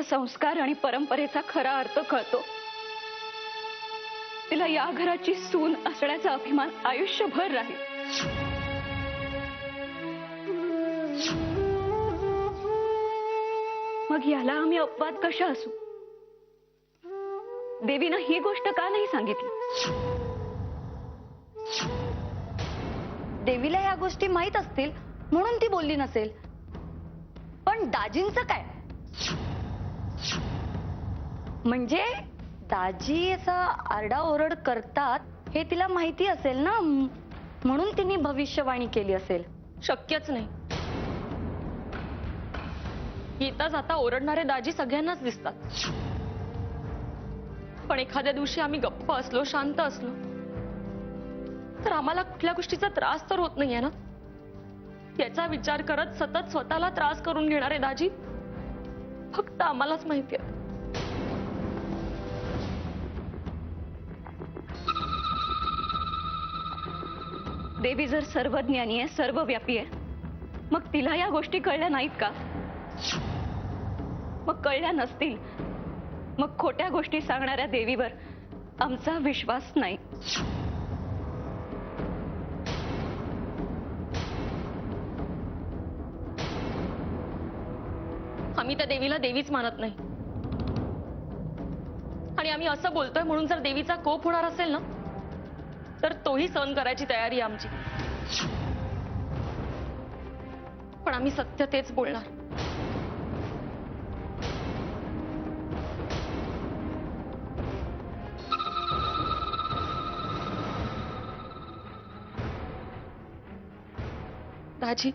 संस्कार आणि परंपरेचा खरा अर्थ कळतो. तिला या घराची सून असण्याचा अभिमान आयुष्यभर राहील. मग याला आम्ही अपवाद कशा असू? देवीनं ही गोष्ट का नाही सांगितली? देवीला या गोष्टी माहित असतील म्हणून ती बोलली नसेल. पण दाजींचं काय? म्हणजे दाजी असा आरडाओरड करतात हे तिला माहिती असेल ना, म्हणून तिने भविष्यवाणी केली असेल. शक्यच नाही. येता जाता ओरडणारे दाजी सगळ्यांनाच दिसतात. पण एखाद्या दिवशी आम्ही गप्प असलो, शांत असलो, तर आम्हाला कुठल्या गोष्टीचा त्रास तर होत नाहीये ना. याचा विचार करत सतत स्वतःला त्रास करून घेणारे दाजी फक्त आम्हालाच माहिती आहे. देवी जर सर्वज्ञानी आहे, सर्वव्यापी आहे, मग तिला या गोष्टी कळल्या नाहीत का? मग कळल्या नसतील, मग खोट्या गोष्टी सांगणाऱ्या देवीवर आमचा विश्वास नाही. आम्ही त्या देवीला देवीच मानत नाही. आणि आम्ही असं बोलतोय म्हणून जर देवीचा कोप होणार असेल ना, तर तोही सहन करायची तयारी आहे आमची. पण आम्ही सत्य तेच बोलणार. दाजी,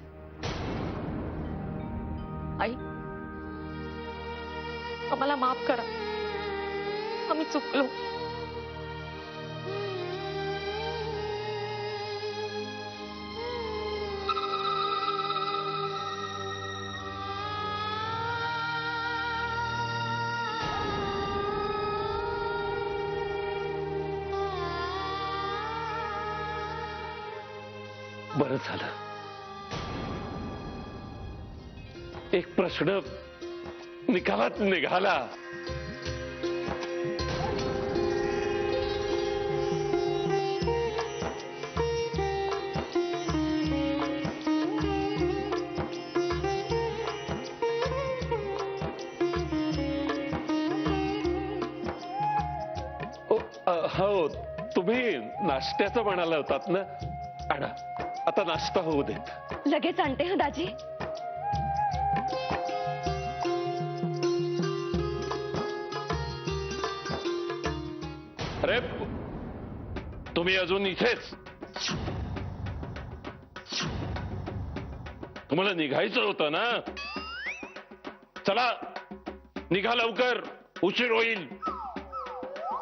आई, आम्हाला माफ करा. आम्ही चुकलो. बरं झालं, एक प्रश्न निकालात निघाला. हो, तुम्ही नाश्त्याचं म्हणाला होतात ना. आणा, आता नाश्ता होऊ देत. लगेच आणते हा दाजी. अरे, तुम्ही अजून इथेच? तुम्हाला निघायचं होतं ना. चला निघा लवकर, उशीर होईल.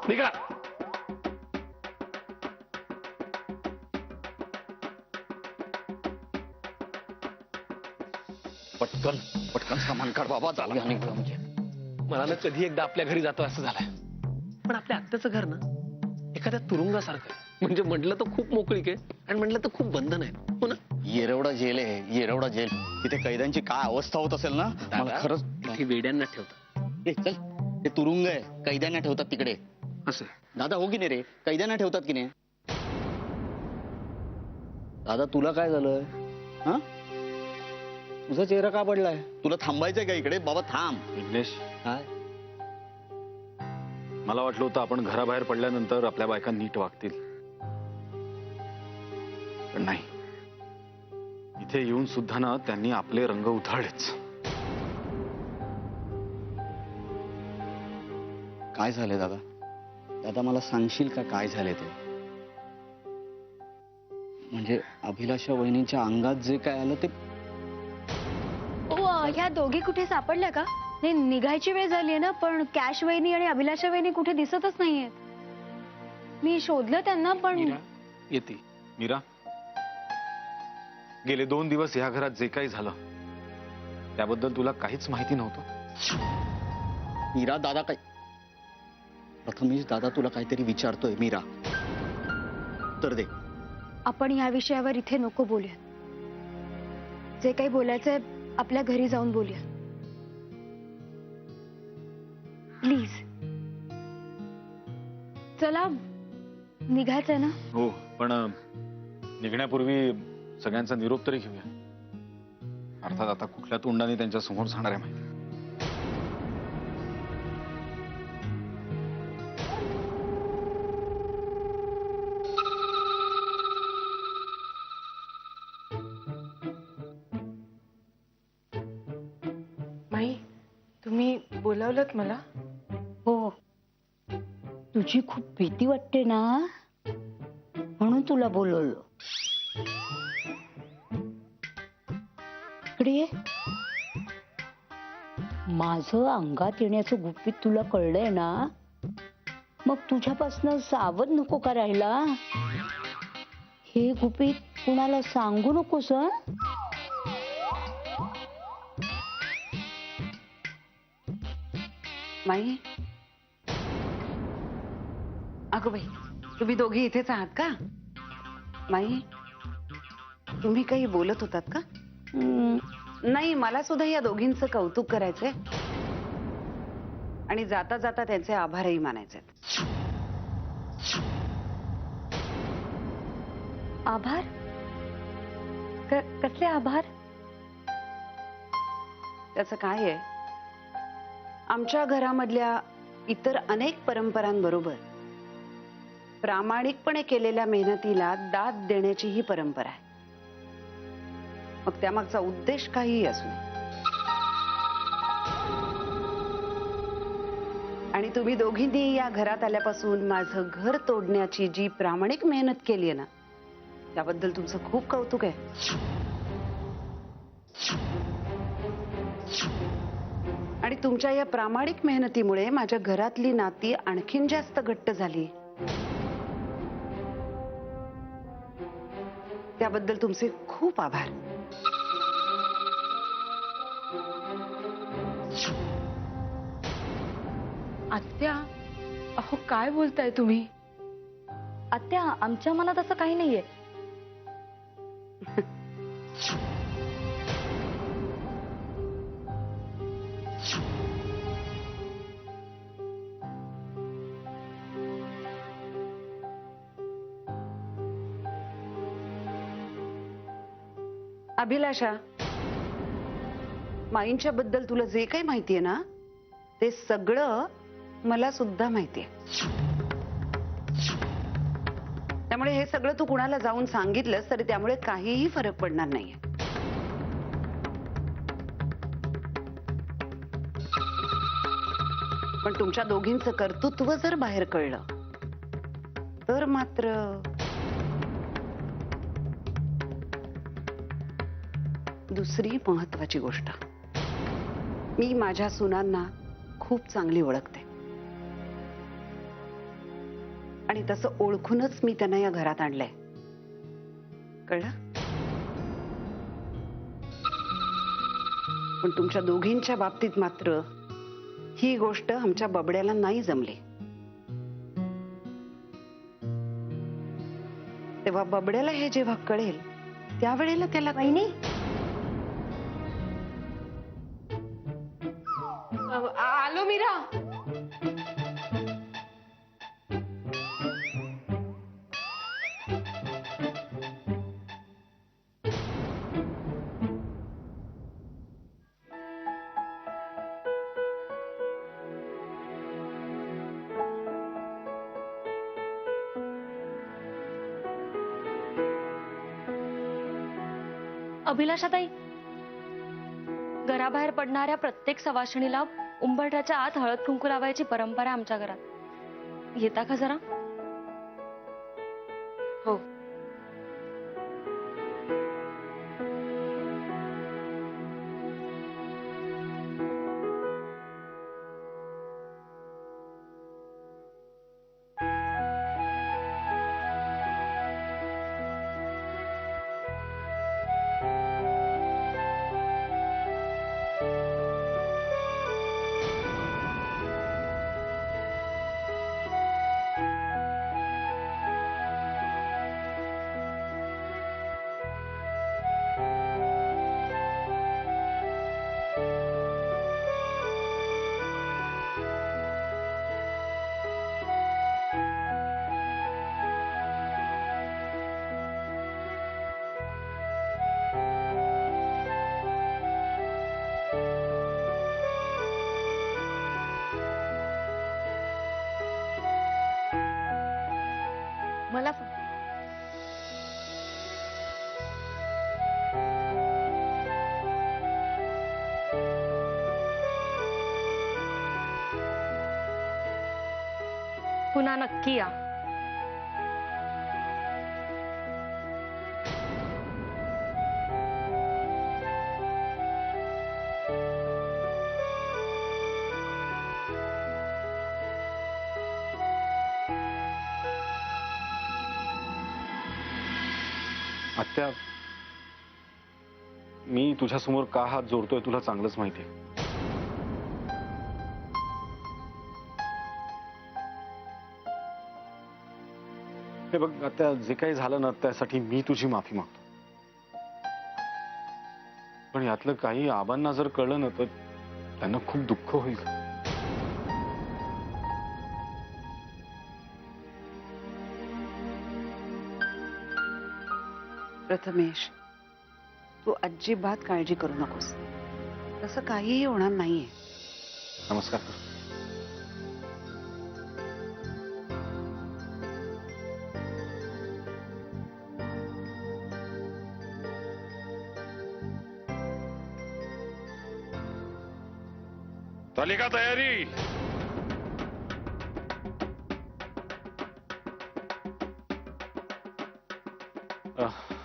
निघा. पटकन पटकन सामान काढ बाबा. झालं म्हणजे मला ना कधी एकदा आपल्या घरी जातो असं झालंय. पण आपल्या आत्याचं घर ना एखाद्या तुरुंगासारखं आहे. म्हणजे म्हटलं तर खूप मोकळीक आहे आणि म्हटलं तर खूप बंधन आहे. हो ना? येरवडा जेल आहे, येरवडा जेल. तिथे कैद्यांची काय अवस्था होत असेल ना. मला खरंच हे वेड्यांना ठेवतात. ए, चल, ते तुरुंग आहे, कैद्यांना ठेवतात तिकडे. असं दादा, हो की नाही रे? कैद्यांना ठेवतात की नाही? दादा, तुला काय झालं? हा, तुझा चेहरा का पडलाय? तुला थांबायचंय का इकडे? बाबा थांब. विघ्नेश, काय? मला वाटलं होतं आपण घराबाहेर पडल्यानंतर आपल्या बायका नीट वागतील, पण नाही. इथे येऊन सुद्धा ना त्यांनी आपले रंग उधळलेच. काय झालंय दादा? दादा, मला सांगशील का काय झाले ते? म्हणजे अभिलाषा वहिनीच्या अंगात जे काय आलं ते. ह्या दोघी कुठे सापडल्या का? नाही, निघायची वेळ झालीये ना, पण कॅश वहिनी आणि अभिलाषा वहिनी कुठे दिसतच नाहीये. मी शोधलं त्यांना पण. येते मीरा. गेले 2 दिवस या घरात जे काही झालं त्याबद्दल तुला काहीच माहिती नव्हतं. मीरा, दादा काय? प्रथमेश, दादा तुला काहीतरी विचारतोय. मीरा, तर दे. आपण या विषयावर इथे नको बोलूया. जे काही बोलायचंय आपल्या घरी जाऊन बोलूया. प्लीज. चला, निघायचंय ना? हो, पण निघण्यापूर्वी सगळ्यांचा निरोप तरी घेऊया. अर्थात आता कुठल्या तोंडाने त्यांच्या समोर जाणार आहे माहिती. माई, तुम्ही बोलावलत मला? हो, तुझी खूप भीती वाटते ना, म्हणून तुला बोलवलं. इकडे ये. माझं अंगात येण्याचं गुपित तुला कळलंय ना, मग तुझ्यापासनं सावध नको का राहिला? हे गुपित कुणाला सांगू नकोस हं? माई, अगं बाई, तुम्ही दोघी इथेच आहात का? माई, तुम्ही काही बोलत होतात का? नाही, मला सुद्धा या दोघींचं कौतुक करायचंय आणि जाता जाता त्यांचे आभारही मानायचे. आभार? कसले आभार? त्याचं काय आहे, आमच्या घरामधल्या इतर अनेक परंपरांबरोबर प्रामाणिकपणे केलेल्या मेहनतीला दाद देण्याची ही परंपरा आहे. मग त्यामागचा उद्देश काहीही असू नये. आणि तुम्ही दोघींनी या घरात आल्यापासून माझं घर तोडण्याची जी प्रामाणिक मेहनत केली आहे ना, त्याबद्दल तुमचं खूप कौतुक आहे. आणि तुमच्या या प्रामाणिक मेहनतीमुळे माझ्या घरातली नाती आणखीन जास्त घट्ट झाली. त्याबद्दल तुमचे खूप आभार. आत्या, अहो काय बोलताय तुम्ही? आत्या, आमच्या मनात असं काही नाहीये. अभिलाषा, माईंच्या बद्दल तुला जे काही माहितीये ना, ते सगळं मला सुद्धा माहितीये. त्यामुळे हे सगळं तू कुणाला जाऊन सांगितलंस तरी त्यामुळे काहीही फरक पडणार नाहीये. पण तुमच्या दोघींचं कर्तृत्व जर बाहेर कळलं तर मात्र दुसरी महत्वाची गोष्ट, मी माझ्या सुनांना खूप चांगली ओळखते आणि तसं ओळखूनच मी त्यांना या घरात आणलंय. कळलं? पण तुमच्या दोघींच्या बाबतीत मात्र ही गोष्ट आमच्या बबड्याला नाही जमली. तेव्हा बबड्याला हे जेव्हा कळेल त्यावेळेला त्याला वहिनी, आलो मीरा. अभिलाषाताई, घराबाहेर पडणाऱ्या प्रत्येक सवाशिणीला उंबरठ्याच्या आत हळद कुंकू लावायची परंपरा आमच्या घरात. येता का जरा? हो. मला पुन्हा नक्की या. आत्या, मी तुझ्यासमोर का हात जोडतोय तुला चांगलंच माहिती आहे. हे बघ आत्या, जे काही झालं ना त्यासाठी मी तुझी माफी मागतो. पण यातलं काही आबांना जर कळलं ना तर त्यांना खूप दुःख होईल. प्रथमेश, तू अजिबात काळजी करू नकोस. तसं काहीही होणार नाहीये. नमस्कार. झाली का तयारी?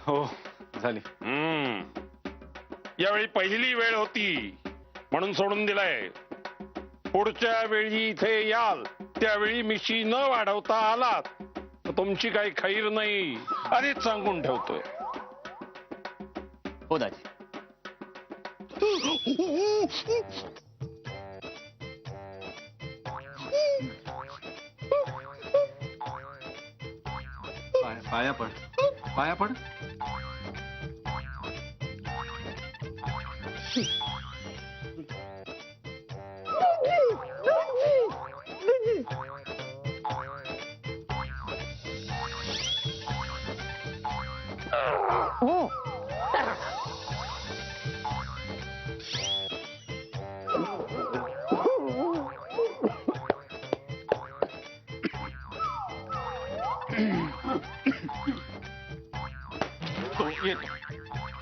हो झाली. यावेळी पहिली वेळ होती म्हणून सोडून दिलाय. पुढच्या वेळी इथे याल त्यावेळी मिशी न वाढवता आलात तर तुमची काही खैर नाही, आधीच सांगून ठेवतोय. हो दाजी. पाया पड, पाया पड.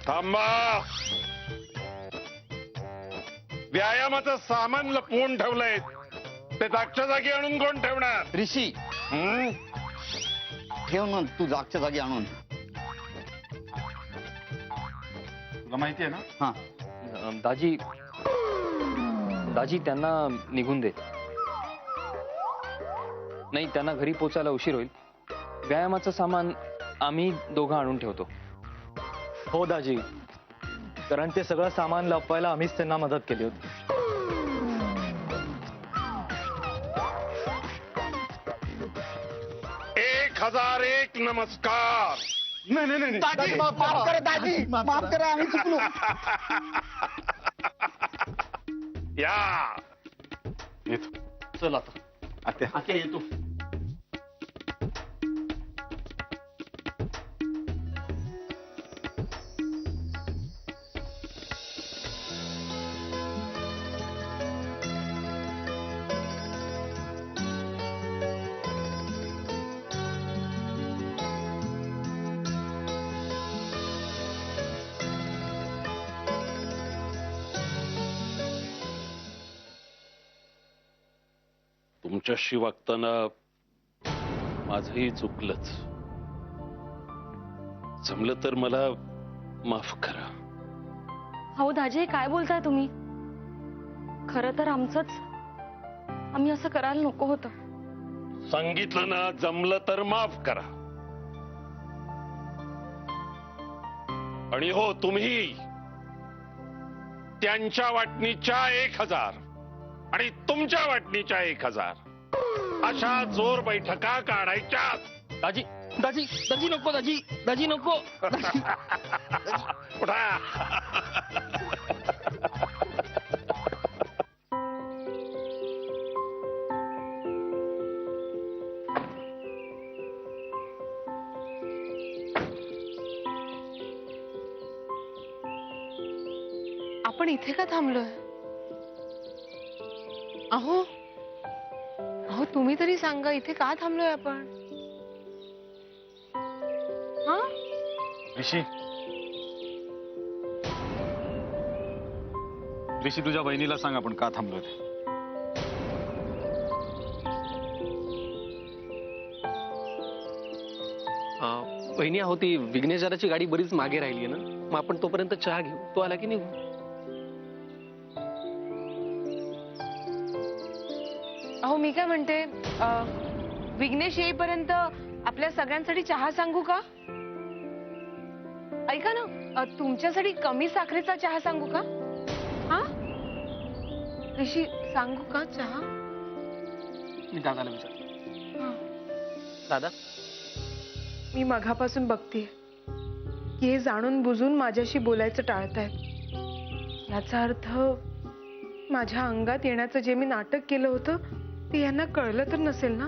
थांबा. व्यायामाचं सामान लपवून ठेवलंय ते जागच्या जागी आणून कोण ठेवणार? ऋषी, ठेव ना तू जागच्या जागी आणून. तुला माहिती आहे ना? हा. दाजी, दाजी त्यांना निघून दे. नाही, त्यांना घरी पोचायला उशीर होईल. व्यायामाचं सामान आम्ही दोघं आणून ठेवतो. हो दाजी, कारण ते सगळं सामान लपवायला आम्हीच त्यांना मदत केली होती. 1001 नमस्कार. नाही नाही नाही दाजी, माफ करा दाजी, माफ करा, आम्ही चुकलो. या येतो. चल आता. आत्या, आता येतो. तुमच्याशी वागताना माझंही चुकलंच. जमलं तर मला माफ करा. अहो दाजी, काय बोलताय तुम्ही? खरं तर आम्ही असं करायला नको होतं. सांगितलं ना, जमलं तर माफ करा. आणि हो, तुम्ही त्यांच्या वाटणीच्या 1000 आणि तुमच्या वाटणीच्या 1000 अशा जोर बैठका काढायच्या. दाजी, दाजी, दाजी नको. दाजी, दाजी नको. उठा. आपण इथे का थांबलोय? अहो अहो तुम्ही तरी सांगा, इथे का थांबलोय आपण? हा? ऋषी ऋषी तुझ्या बहिणीला सांग आपण का थांबलोय ते. वहिनी आहो ती विघ्नेश्वराची गाडी बरीच मागे राहिली ना, मग आपण तोपर्यंत चहा घेऊ, तो आला की निघू. अहो मी काय म्हणते, विघ्नेश येईपर्यंत आपल्या सगळ्यांसाठी चहा सांगू का? ऐका ना, तुमच्यासाठी कमी साखरेचा चहा सांगू का? हा ऋषी, सांगू का चहा? मी दादाला विचार. हा. दादा, मी मघापासून बघतेय की हे जाणून बुजून माझ्याशी बोलायचं टाळतायत. याचा अर्थ माझ्या अंगात येण्याचं जे मी नाटक केलं होतं ते यांना कळलं तर नसेल ना?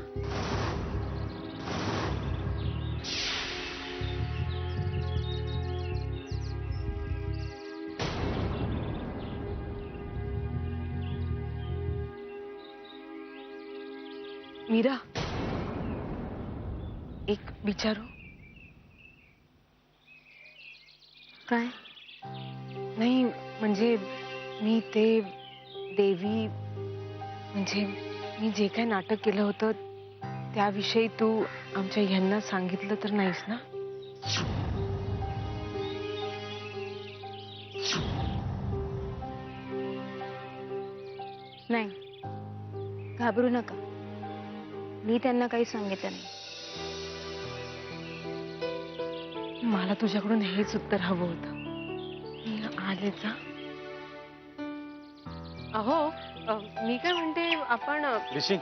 मीरा, एक विचारू? काय? नाही म्हणजे मी ते देवी, म्हणजे मी जे काय नाटक केलं होतं त्याविषयी तू आमच्या ह्यांना सांगितलं तर नाहीस ना? नाही, घाबरू नका, मी त्यांना काही सांगितलं नाही. मला तुझ्याकडून हेच उत्तर हवं होतं. आलेच. अहो मी काय म्हणते, आपण ऋषी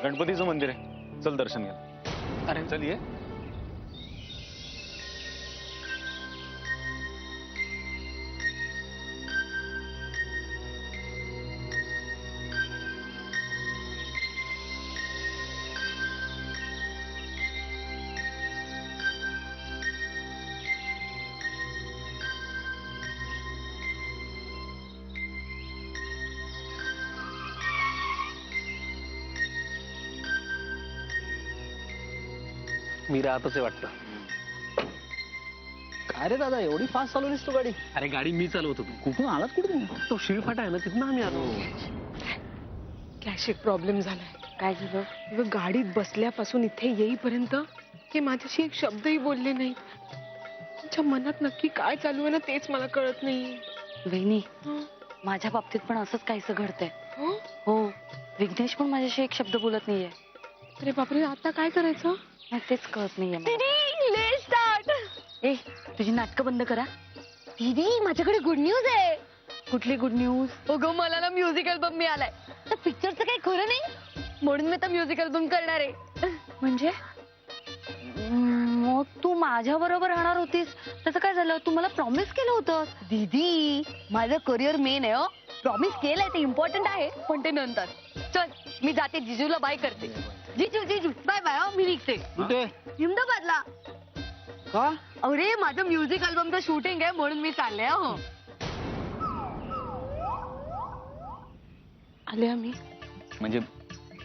गणपतीचं मंदिर आहे, चल दर्शन घ्या. अरे चल ये. मीरा आताच वाटतं. काय रे दादा, एवढी फास्ट चालवलीस तू गाडी? अरे गाडी मी चालवत होतो. कुठून आलात कुठून? तो शिळफाटा आहे ना, तिथून आम्ही आलो. कॅश एक प्रॉब्लेम झालाय. काय झालं? गाडीत बसल्यापासून इथे येईपर्यंत हे माझ्याशी एक शब्दही बोलले नाही. त्यांच्या मनात नक्की काय चालू आहे ना तेच मला कळत नाही. वहिनी, माझ्या बाबतीत पण असंच काहीसं घडतंय. हो? हो, विघ्नेश पण माझ्याशी एक शब्द बोलत नाहीये. अरे बापरे, आता काय करायचं? नाही, तेच कळत नाहीये मला. ए, तुझी नाटकं बंद करा. दीदी, माझ्याकडे गुड न्यूज आहे. कुठली गुड न्यूज? अगं, मला ना म्युझिक अल्बम मिळालाय. तर पिक्चरचं काही खरं नाही, म्हणून मी आता म्युझिक अल्बम करणार आहे. म्हणजे मग तू माझ्या बरोबर राहणार होतीस, त्याचं काय झालं? तू मला प्रॉमिस केलं होतं. दीदी, माझं करिअर मेन आहे. प्रॉमिस केलंय ते इम्पॉर्टंट आहे, पण ते नंतर. चल, मी जाते, जिजूला बाय करते. जिजू जिजू बाय बाय. मी निघते. कुठे? अहमदाबादला. का? अरे, माझं म्युझिक अल्बमचं शूटिंग आहे म्हणून मी चालले. हो, आले आम्ही. म्हणजे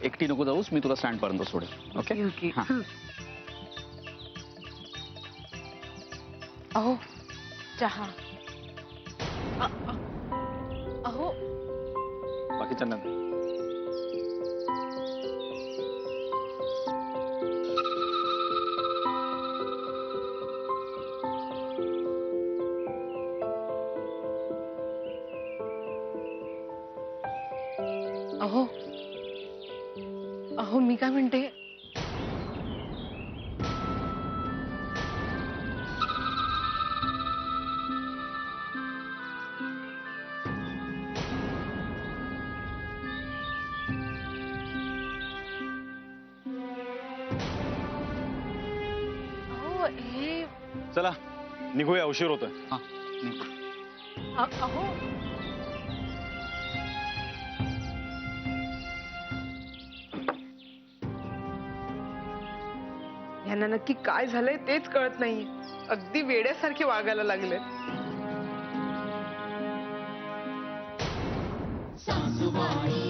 एकटी नको जाऊस, मी तुला स्टँड पर्यंत सोडेल. Okay okay. हा. अहो, चहा. अहो, बाकीच्यांना दे. अहो, अहो मी काय म्हणते, अहो हे, चला निघूया, उशीर होतोय. हा, निघ. अहो यांना नक्की काय झालंय तेच कळत नाहीये. अगदी वेड्यासारखे वागायला लागले. सासूबाई